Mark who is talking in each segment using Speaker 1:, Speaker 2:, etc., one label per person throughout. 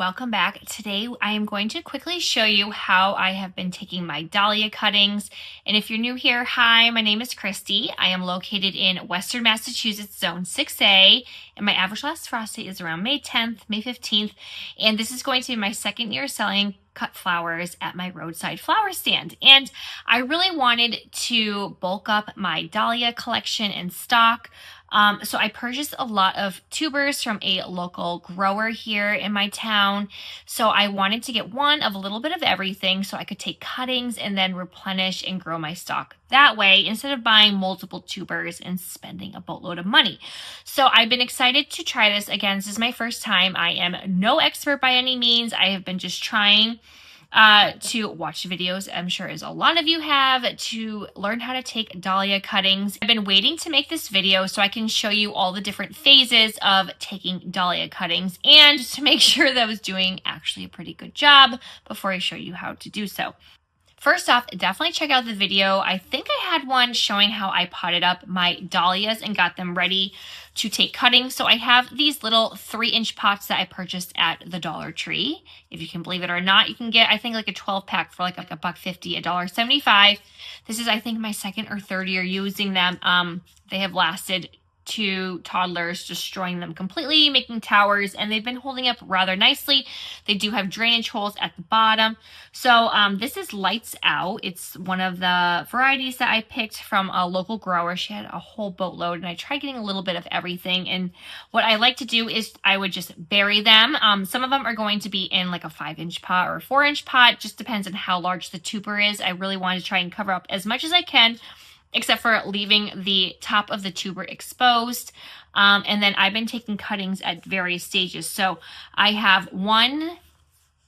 Speaker 1: welcome back. Today I am going to quickly show you how I have been taking my dahlia cuttings. And if you're new here, hi, my name is Christy. I am located in Western Massachusetts, Zone 6A, and my average last frost date is around May 10th, May 15th, and this is going to be my second year selling cut flowers at my roadside flower stand. And I really wanted to bulk up my dahlia collection and stock. So I purchased a lot of tubers from a local grower here in my town. So I wanted to get one of a little bit of everything so I could take cuttings and then replenish and grow my stock that way instead of buying multiple tubers and spending a boatload of money. So I've been excited to try this again. This is my first time. I am no expert by any means. I have been just trying to watch videos, I'm sure as a lot of you have, to learn how to take dahlia cuttings. I've been waiting to make this video so I can show you all the different phases of taking dahlia cuttings and to make sure that I was doing actually a pretty good job before I show you how to do so. First off, definitely check out the video. I think I had one showing how I potted up my dahlias and got them ready to take cuttings. So I have these little 3-inch pots that I purchased at the Dollar Tree. If you can believe it or not, you can get, I think, like a 12-pack for like $1.50, $1.75. This is, I think, my second or third year using them. They have lasted 2 toddlers, destroying them completely, making towers, and they've been holding up rather nicely. They do have drainage holes at the bottom. So this is Lights Out. It's one of the varieties that I picked from a local grower. She had a whole boatload, and I tried getting a little bit of everything. And what I like to do is I would just bury them. Some of them are going to be in like a 5-inch pot or a 4-inch pot. Just depends on how large the tuber is. I really want to try and cover up as much as I can, except for leaving the top of the tuber exposed. And then I've been taking cuttings at various stages. So I have 1,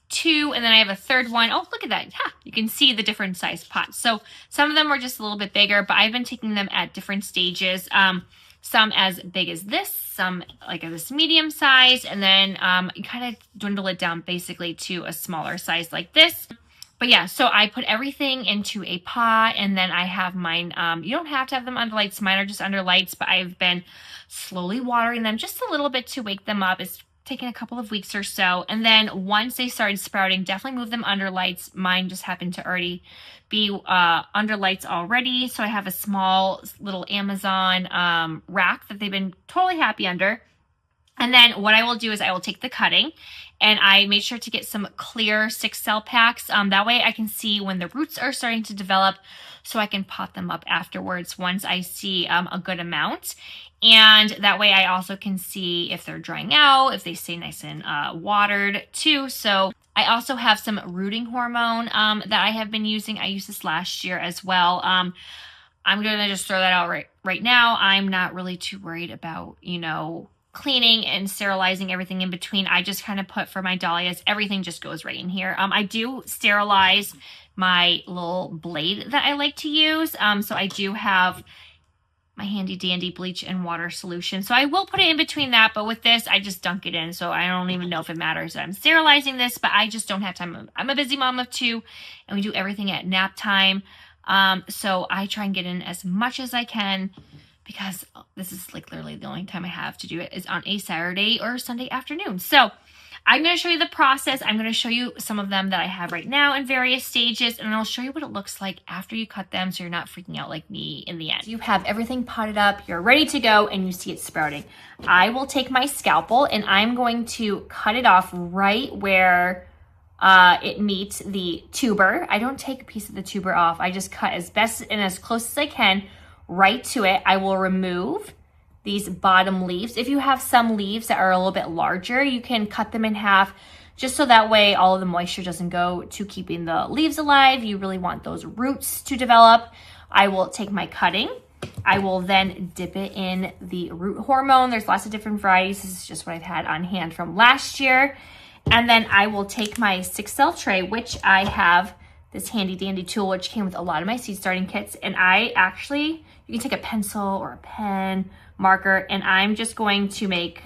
Speaker 1: 2, and then I have a third one. Oh, look at that. Ha, you can see the different size pots. So some of them were just a little bit bigger, but I've been taking them at different stages. Some as big as this, some like this medium size, and then you kind of dwindle it down basically to a smaller size like this. But yeah, so I put everything into a pot, and then I have mine. You don't have to have them under lights. Mine are just under lights, but I've been slowly watering them just a little bit to wake them up. It's taken a couple of weeks or so. And then once they started sprouting, definitely move them under lights. Mine just happened to already be under lights already. So I have a small little Amazon rack that they've been totally happy under. And then what I will do is I will take the cutting, and I made sure to get some clear 6-cell packs. That way I can see when the roots are starting to develop, so I can pot them up afterwards once I see a good amount. And that way I also can see if they're drying out, if they stay nice and watered too. So I also have some rooting hormone that I have been using. I used this last year as well. I'm going to just throw that out right now. I'm not really too worried about, cleaning and sterilizing everything in between. I just kind of put for my dahlias, everything just goes right in here. I do sterilize my little blade that I like to use. So I do have my handy dandy bleach and water solution. So I will put it in between that, but with this, I just dunk it in. So I don't even know if it matters that I'm sterilizing this, but I just don't have time. I'm a busy mom of 2, and we do everything at nap time. So I try and get in as much as I can, because this is like literally the only time I have to do it is on a Saturday or Sunday afternoon. So I'm going to show you the process. I'm going to show you some of them that I have right now in various stages, and I'll show you what it looks like after you cut them so you're not freaking out like me in the end. You have everything potted up, you're ready to go, and you see it sprouting. I will take my scalpel, and I'm going to cut it off right where it meets the tuber. I don't take a piece of the tuber off. I just cut as best and as close as I can right to it. I will remove these bottom leaves. If you have some leaves that are a little bit larger, you can cut them in half, just so that way all of the moisture doesn't go to keeping the leaves alive. You really want those roots to develop. I will take my cutting. I will then dip it in the root hormone. There's lots of different varieties. This is just what I've had on hand from last year. And then I will take my 6-cell tray, which I have this handy dandy tool, which came with a lot of my seed starting kits. And you can take a pencil or a pen, marker, and I'm just going to make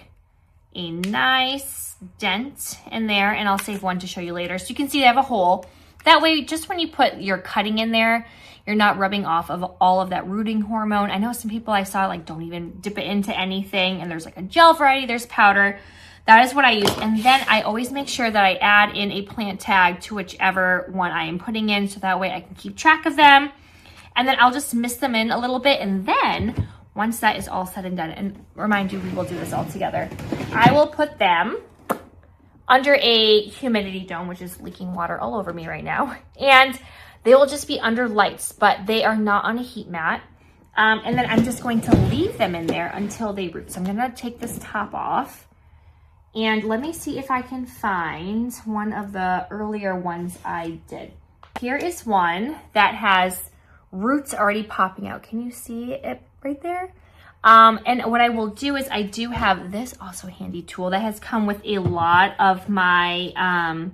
Speaker 1: a nice dent in there, and I'll save one to show you later. So you can see they have a hole. That way, just when you put your cutting in there, you're not rubbing off of all of that rooting hormone. I know some people I saw like don't even dip it into anything, and there's like a gel variety, there's powder. that is what I use. And then I always make sure that I add in a plant tag to whichever one I am putting in, so that way I can keep track of them. And then I'll just mist them in a little bit. And then once that is all said and done, and remind you, we will do this all together, I will put them under a humidity dome, which is leaking water all over me right now. And they will just be under lights, but they are not on a heat mat. And then I'm just going to leave them in there until they root. So I'm gonna take this top off, and let me see if I can find one of the earlier ones I did. Here is one that has roots already popping out. Can you see it right there? And what I will do is I do have this also handy tool that has come with a lot of my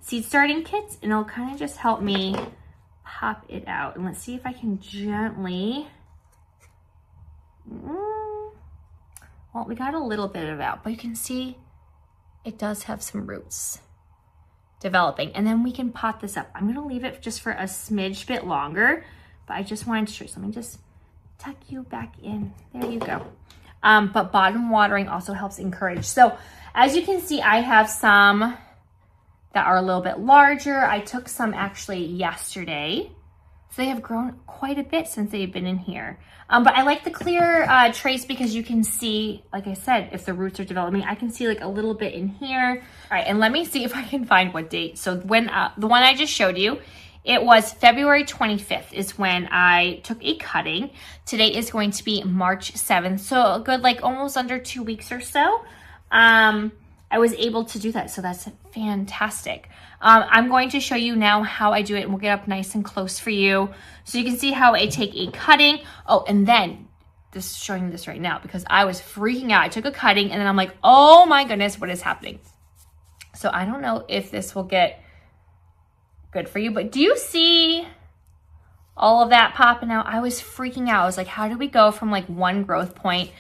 Speaker 1: seed starting kits, and it'll kind of just help me pop it out. And let's see if I can gently, well, we got a little bit of it out, but you can see it does have some roots developing. And then we can pot this up. I'm gonna leave it just for a smidge bit longer, but I just wanted to show you. So let me just tuck you back in. There you go. But bottom watering also helps encourage. So as you can see, I have some that are a little bit larger. I took some actually yesterday. So they have grown quite a bit since they've been in here. But I like the clear trays because you can see, like I said, if the roots are developing, I can see like a little bit in here. All right, and let me see if I can find what date. So when the one I just showed you, it was February 25th is when I took a cutting. Today is going to be March 7th. So a good, like almost under 2 weeks or so. I was able to do that. So that's fantastic. I'm going to show you now how I do it, and we'll get up nice and close for you. So you can see how I take a cutting. Oh, and then this showing you this right now because I was freaking out. I took a cutting and then I'm like, oh my goodness, what is happening? So I don't know if this will get good for you, but do you see all of that popping out? I was freaking out. I was like, how do we go from like one growth point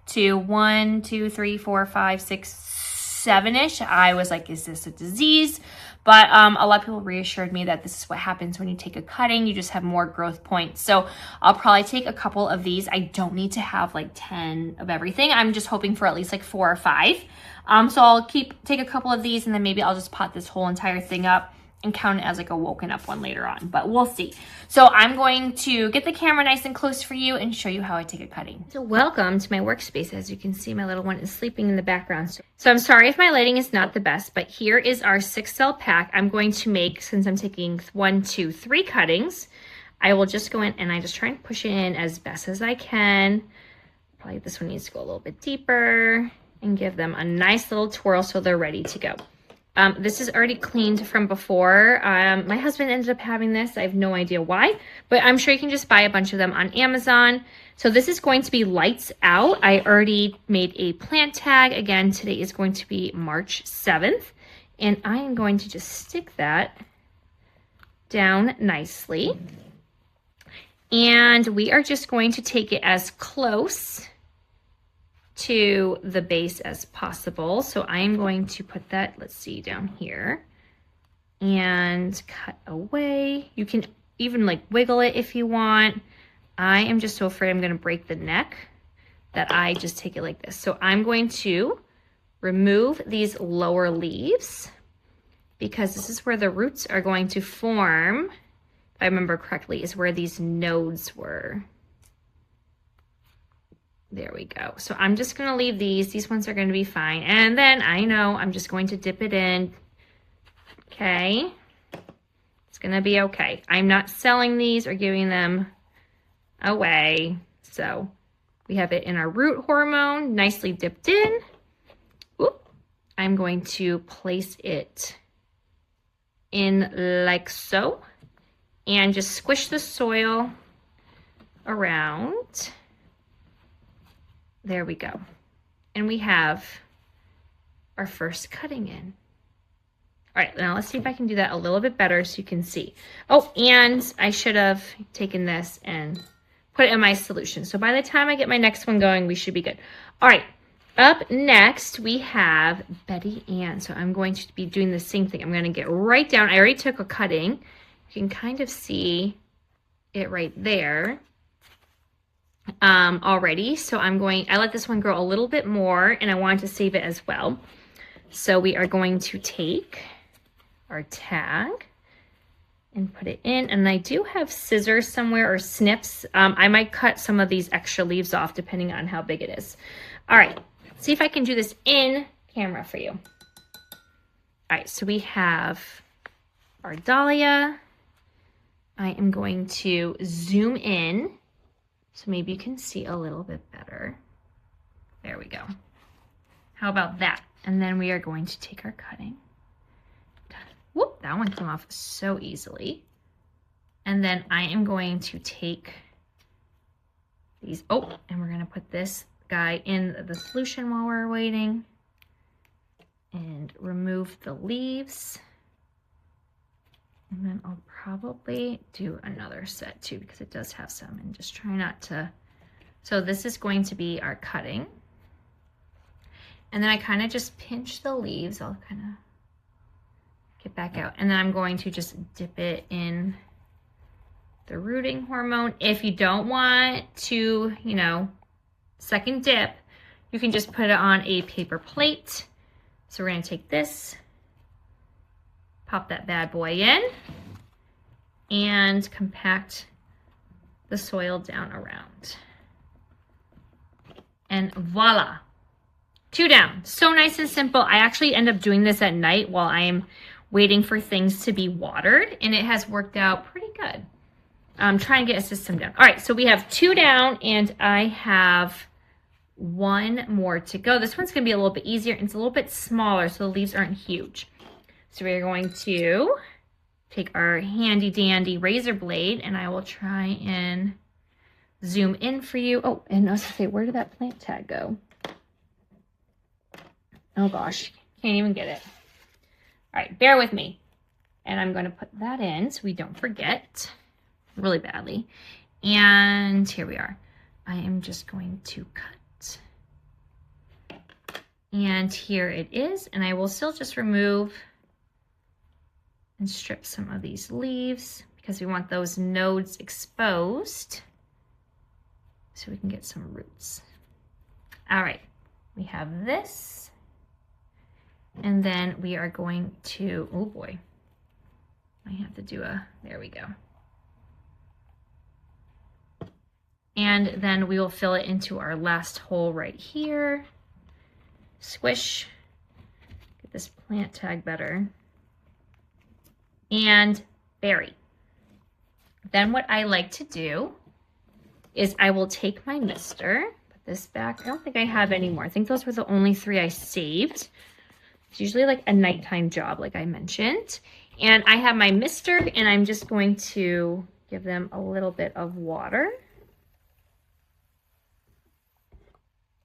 Speaker 1: to 1, 2, 3, 4, 5, 6, 7-ish? I was like, is this a disease? But a lot of people reassured me that this is what happens when you take a cutting. You just have more growth points. So I'll probably take a couple of these. I don't need to have like 10 of everything. I'm just hoping for at least like 4 or 5. So I'll take a couple of these, and then maybe I'll just pot this whole entire thing up and count it as like a woken up one later on, but we'll see. So I'm going to get the camera nice and close for you and show you how I take a cutting. So welcome to my workspace. As you can see, my little one is sleeping in the background. So I'm sorry if my lighting is not the best, but here is our 6-cell pack. I'm going to make, since I'm taking 1, 2, 3 cuttings, I will just go in and I just try and push it in as best as I can. Probably this one needs to go a little bit deeper and give them a nice little twirl so they're ready to go. This is already cleaned from before. My husband ended up having this. I have no idea why, but I'm sure you can just buy a bunch of them on Amazon. So this is going to be lights out. I already made a plant tag. Again, today is going to be March 7th, and I am going to just stick that down nicely. And we are just going to take it as close to the base as possible. So I'm going to put that, let's see, down here and cut away. You can even like wiggle it if you want. I am just so afraid I'm going to break the neck that I just take it like this. So I'm going to remove these lower leaves because this is where the roots are going to form. If I remember correctly, is where these nodes were. There we go. So I'm just going to leave these. These ones are going to be fine. And then I know I'm just going to dip it in. Okay. It's going to be okay. I'm not selling these or giving them away. So we have it in our root hormone, nicely dipped in. Oop. I'm going to place it in like so and just squish the soil around. There we go. And we have our first cutting in. All right, now let's see if I can do that a little bit better so you can see. Oh, and I should have taken this and put it in my solution. So by the time I get my next one going, we should be good. All right, up next, we have Betty Ann. So I'm going to be doing the same thing. I'm gonna get right down. I already took a cutting. You can kind of see it right there. Already. So I let this one grow a little bit more and I wanted to save it as well. So we are going to take our tag and put it in. And I do have scissors somewhere or snips. I might cut some of these extra leaves off depending on how big it is. All right, see if I can do this in camera for you. All right, so we have our dahlia. I am going to zoom in so maybe you can see a little bit better. There we go. How about that? And then we are going to take our cutting. Whoop, that one came off so easily. And then I am going to take these, and we're gonna put this guy in the solution while we're waiting and remove the leaves. And then I'll probably do another set too because it does have some, and just try not to. So this is going to be our cutting. And then I kind of just pinch the leaves. I'll kind of get back out. And then I'm going to just dip it in the rooting hormone. If you don't want to, you know, second dip, you can just put it on a paper plate. So we're gonna take this, pop that bad boy in, and compact the soil down around. And voila, 2 down. So nice and simple. I actually end up doing this at night while I'm waiting for things to be watered, and it has worked out pretty good. Try and get a system down. All right, so we have 2 down, and I have 1 more to go. This one's gonna be a little bit easier, and it's a little bit smaller, so the leaves aren't huge. So we're going to take our handy dandy razor blade, and I will try and zoom in for you. Oh, and I was gonna say, where did that plant tag go? Oh gosh, can't even get it. All right, bear with me. And I'm gonna put that in so we don't forget really badly. And here we are. I am just going to cut. And here it is. And I will still just remove and strip some of these leaves because we want those nodes exposed so we can get some roots. All right, we have this. And then we are going to, oh boy, I have to do there we go. And then we will fill it into our last hole right here. Squish, get this plant tag better. And bury. Then what I like to do is I will take my mister, put this back. I don't think I have any more. I think those were the only 3 I saved. It's usually like a nighttime job, like I mentioned. And I have my mister, and I'm just going to give them a little bit of water.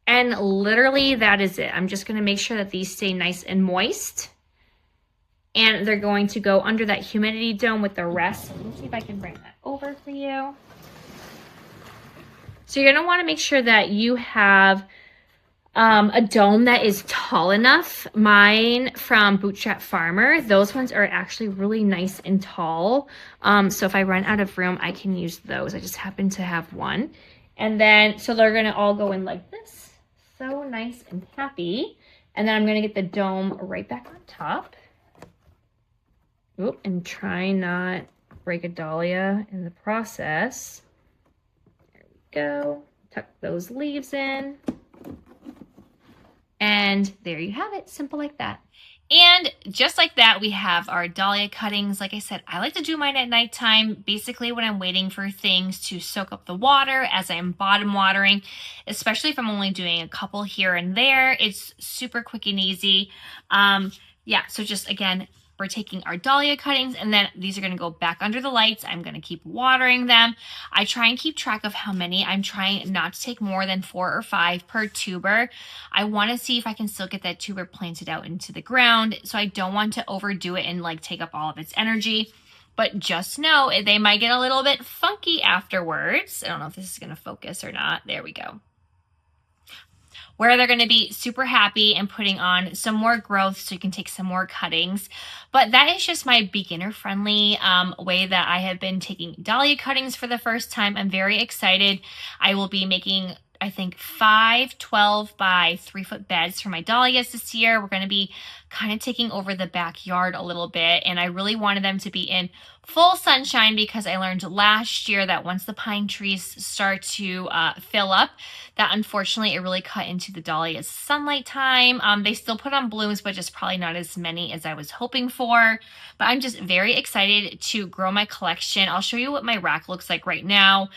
Speaker 1: And literally that is it. I'm just gonna make sure that these stay nice and moist. And they're going to go under that humidity dome with the rest. Let me see if I can bring that over for you. So you're gonna wanna make sure that you have a dome that is tall enough. Mine from Bootstrap Farmer, those ones are actually really nice and tall. So if I run out of room, I can use those. I just happen to have one. And then, so they're gonna all go in like this. So nice and happy. And then I'm gonna get the dome right back on top. Oop, and try not break a dahlia in the process. There we go. Tuck those leaves in. And there you have it, simple like that. And just like that, we have our dahlia cuttings. Like I said, I like to do mine at nighttime, basically when I'm waiting for things to soak up the water as I'm bottom watering, especially if I'm only doing a couple here and there. It's super quick and easy. Yeah, so just again, we're taking our dahlia cuttings, and then these are going to go back under the lights. I'm going to keep watering them. I try and keep track of how many. I'm trying not to take more than 4 or 5 per tuber. I want to see if I can still get that tuber planted out into the ground. So I don't want to overdo it and like take up all of its energy. But just know they might get a little bit funky afterwards. I don't know if this is going to focus or not. There we go. Where they're going to be super happy and putting on some more growth so you can take some more cuttings. But that is just my beginner-friendly way that I have been taking dahlia cuttings for the first time. I'm very excited. I will be making I think 5 12 by 3-foot beds for my dahlias this year. We're going to be kind of taking over the backyard a little bit, and I really wanted them to be in full sunshine because I learned last year that once the pine trees start to fill up, that unfortunately it really cut into the dahlias sunlight time. They still put on blooms, but just probably not as many as I was hoping for. But I'm just very excited to grow my collection. I'll show you what my rack looks like right now.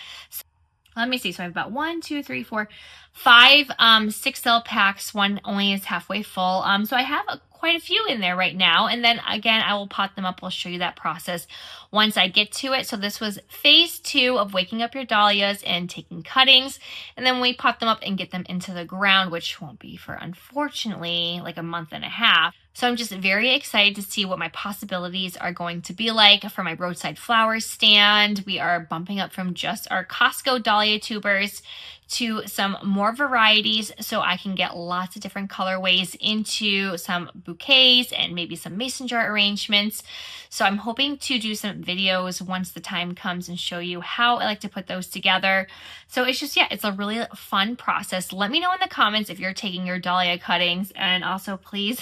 Speaker 1: Let me see. So I have about 1, 2, 3, 4, 5 6-cell packs. One only is halfway full. So I have quite a few in there right now. And then again, I will pot them up. I'll show you that process once I get to it. So this was phase 2 of waking up your dahlias and taking cuttings. And then we pot them up and get them into the ground, which won't be for, unfortunately, like a month and a half. So I'm just very excited to see what my possibilities are going to be like for my roadside flower stand. We are bumping up from just our Costco dahlia tubers to some more varieties so I can get lots of different colorways into some bouquets and maybe some mason jar arrangements. So I'm hoping to do some videos once the time comes and show you how I like to put those together. So it's just, yeah, it's a really fun process. Let me know in the comments if you're taking your dahlia cuttings, and also please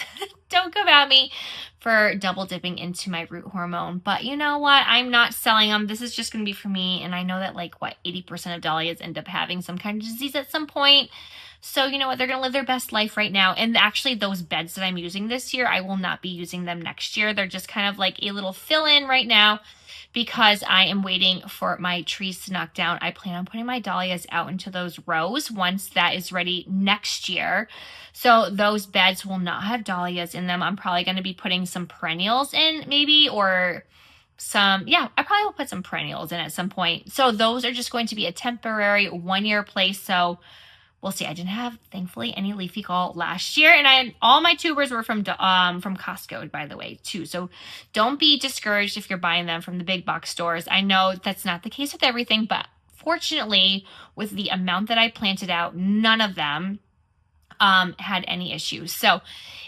Speaker 1: don't come at me for double dipping into my root hormone. But you know what? I'm not selling them. This is just going to be for me. And I know that 80% of dahlias end up having some kind of disease at some point. So you know what? They're going to live their best life right now. And actually those beds that I'm using this year, I will not be using them next year. They're just kind of like a little fill-in right now because I am waiting for my trees to knock down. I plan on putting my dahlias out into those rows once that is ready next year. So those beds will not have dahlias in them. I'm probably going to be putting some perennials in maybe, or some, yeah, I probably will put some perennials in at some point. So those are just going to be a temporary 1-year place. So we'll see. I didn't have, thankfully, any leafy gall last year, and all my tubers were from Costco, by the way, too. So don't be discouraged if you're buying them from the big box stores. I know that's not the case with everything, but fortunately, with the amount that I planted out, none of them had any issues. So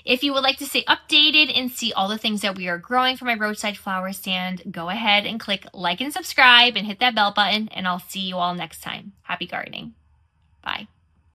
Speaker 1: if you would like to stay updated and see all the things that we are growing for my roadside flower stand, go ahead and click like and subscribe and hit that bell button, and I'll see you all next time. Happy gardening. Bye.